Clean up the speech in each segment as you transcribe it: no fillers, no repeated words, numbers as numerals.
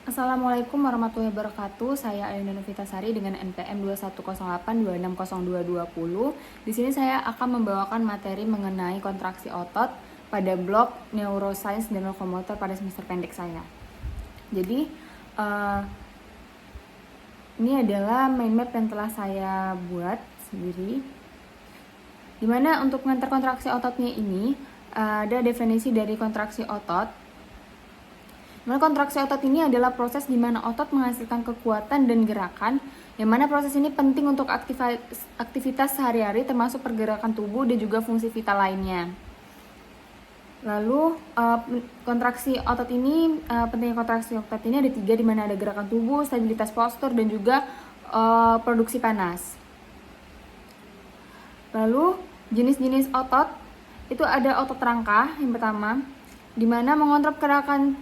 Assalamualaikum warahmatullahi wabarakatuh. Saya Ayunda Novitasari dengan NPM 2108260220. Di sini saya akan membawakan materi mengenai kontraksi otot pada blok Neuroscience dan Lokomotor pada semester pendek saya. Jadi, ini adalah mind map yang telah saya buat sendiri. Dimana untuk mengantar kontraksi ototnya ini ada definisi dari kontraksi otot. Kontraksi otot ini adalah proses di mana otot menghasilkan kekuatan dan gerakan, yang mana proses ini penting untuk aktivitas sehari-hari termasuk pergerakan tubuh dan juga fungsi vital lainnya. Lalu kontraksi otot ini, pentingnya kontraksi otot ini ada 3, di mana ada gerakan tubuh, stabilitas postur, dan juga produksi panas. Lalu jenis-jenis otot itu ada otot rangka yang pertama, di mana mengontrol gerakan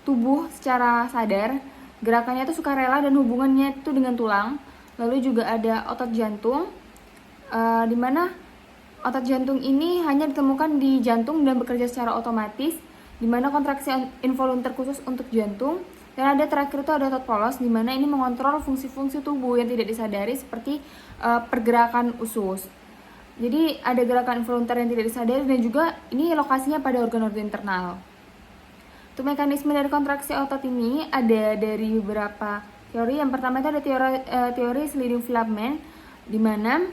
tubuh secara sadar. Gerakannya itu sukarela dan hubungannya itu dengan tulang. Lalu juga ada otot jantung, di mana otot jantung ini hanya ditemukan di jantung dan bekerja secara otomatis, di mana kontraksi involunter khusus untuk jantung. Dan ada terakhir itu ada otot polos, di mana ini mengontrol fungsi-fungsi tubuh yang tidak disadari seperti pergerakan usus. Jadi ada gerakan involunter yang tidak disadari dan juga ini lokasinya pada organ-organ internal. Untuk mekanisme dari kontraksi otot ini ada dari beberapa teori. Yang pertama itu ada teori sliding filament, di mana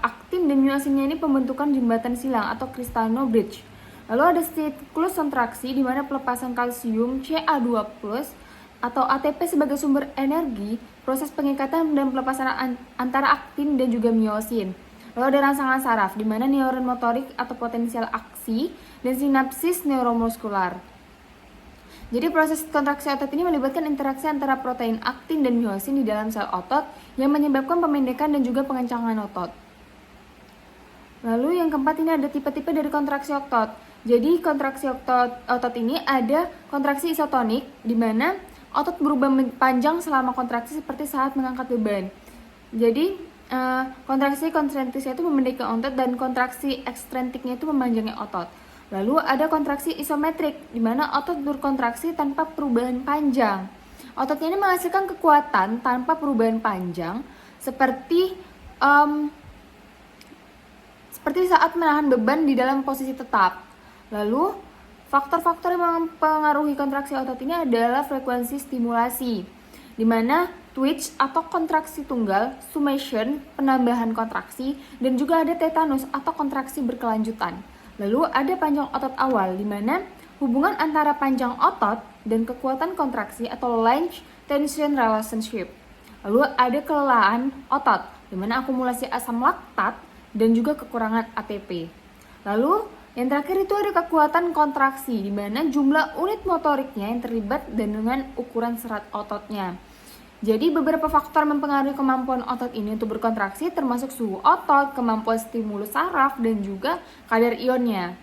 aktin dan myosinnya ini pembentukan jembatan silang atau Cristano bridge. Lalu ada siklus kontraksi, di mana pelepasan kalsium Ca2+ atau ATP sebagai sumber energi, proses pengikatan dan pelepasan antara aktin dan juga myosin. Lalu ada rangsangan saraf, di mana neuron motorik atau potensial aksi dan sinapsis neuromuskular. Jadi proses kontraksi otot ini melibatkan interaksi antara protein aktin dan myosin di dalam sel otot yang menyebabkan pemendekan dan juga pengencangan otot. Lalu yang keempat, ini ada tipe-tipe dari kontraksi otot. Jadi kontraksi otot ini ada kontraksi isotonik, di mana otot berubah panjang selama kontraksi seperti saat mengangkat beban. Jadi kontraksi konsentrisnya itu memendekkan otot dan kontraksi ekstrinsiknya itu memanjangkan otot. Lalu ada kontraksi isometrik, di mana otot berkontraksi tanpa perubahan panjang. Ototnya ini menghasilkan kekuatan tanpa perubahan panjang, seperti saat menahan beban di dalam posisi tetap. Lalu faktor-faktor yang mempengaruhi kontraksi otot ini adalah frekuensi stimulasi, di mana twitch atau kontraksi tunggal, summation, penambahan kontraksi, dan juga ada tetanus atau kontraksi berkelanjutan. Lalu ada panjang otot awal, di mana hubungan antara panjang otot dan kekuatan kontraksi atau length tension relationship. Lalu ada kelelahan otot, di mana akumulasi asam laktat dan juga kekurangan ATP. Lalu yang terakhir itu ada kekuatan kontraksi, di mana jumlah unit motoriknya yang terlibat dan dengan ukuran serat ototnya. Jadi beberapa faktor mempengaruhi kemampuan otot ini untuk berkontraksi, termasuk suhu otot, kemampuan stimulus saraf, dan juga kadar ionnya.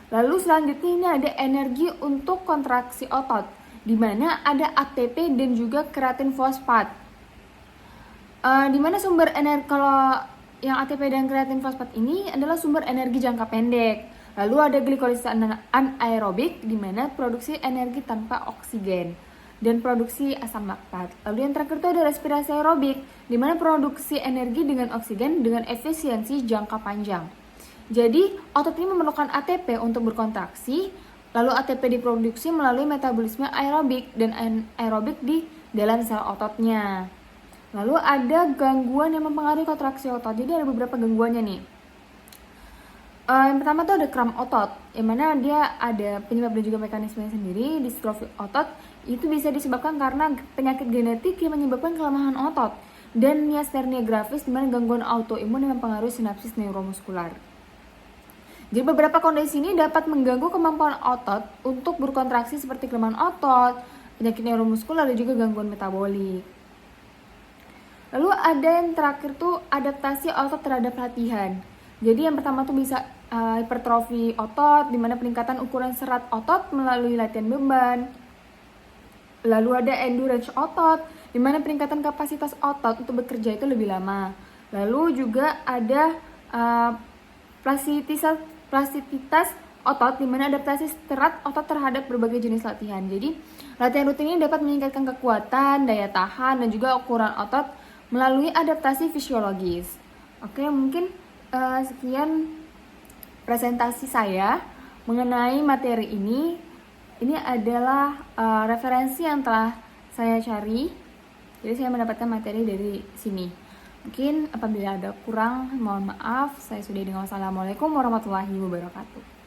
Lalu selanjutnya ini ada energi untuk kontraksi otot, di mana ada ATP dan juga kreatin fosfat. Di mana sumber energi, kalau yang ATP dan kreatin fosfat ini adalah sumber energi jangka pendek. Lalu ada glikolisis anaerobik, di mana produksi energi tanpa oksigen dan produksi asam laktat. Lalu yang terakhir itu ada respirasi aerobik, di mana produksi energi dengan oksigen dengan efisiensi jangka panjang. Jadi otot ini memerlukan ATP untuk berkontraksi, lalu ATP diproduksi melalui metabolisme aerobik dan anaerobik di dalam sel ototnya. Lalu ada gangguan yang mempengaruhi kontraksi otot. Jadi ada beberapa gangguannya nih. Yang pertama tuh ada kram otot, yang mana dia ada penyebab dan juga mekanismenya sendiri. Distrofi otot itu bisa disebabkan karena penyakit genetik yang menyebabkan kelemahan otot, dan miastenia gravis, di mana gangguan autoimun yang mempengaruhi sinapsis neuromuskular. Jadi beberapa kondisi ini dapat mengganggu kemampuan otot untuk berkontraksi seperti kelemahan otot, penyakit neuromuskular, dan juga gangguan metabolik. Lalu ada yang terakhir tuh adaptasi otot terhadap latihan. Jadi yang pertama tuh bisa hipertrofi otot, di mana peningkatan ukuran serat otot melalui latihan beban. Lalu ada endurance otot, di mana peningkatan kapasitas otot untuk bekerja itu lebih lama. Lalu juga ada plastisitas otot, di mana adaptasi serat otot terhadap berbagai jenis latihan. Jadi, latihan rutin ini dapat meningkatkan kekuatan, daya tahan, dan juga ukuran otot melalui adaptasi fisiologis. Oke, mungkin sekian presentasi saya mengenai materi ini. Ini adalah referensi yang telah saya cari. Jadi saya mendapatkan materi dari sini. Mungkin apabila ada kurang, mohon maaf. Saya sudah dengan wassalamualaikum warahmatullahi wabarakatuh.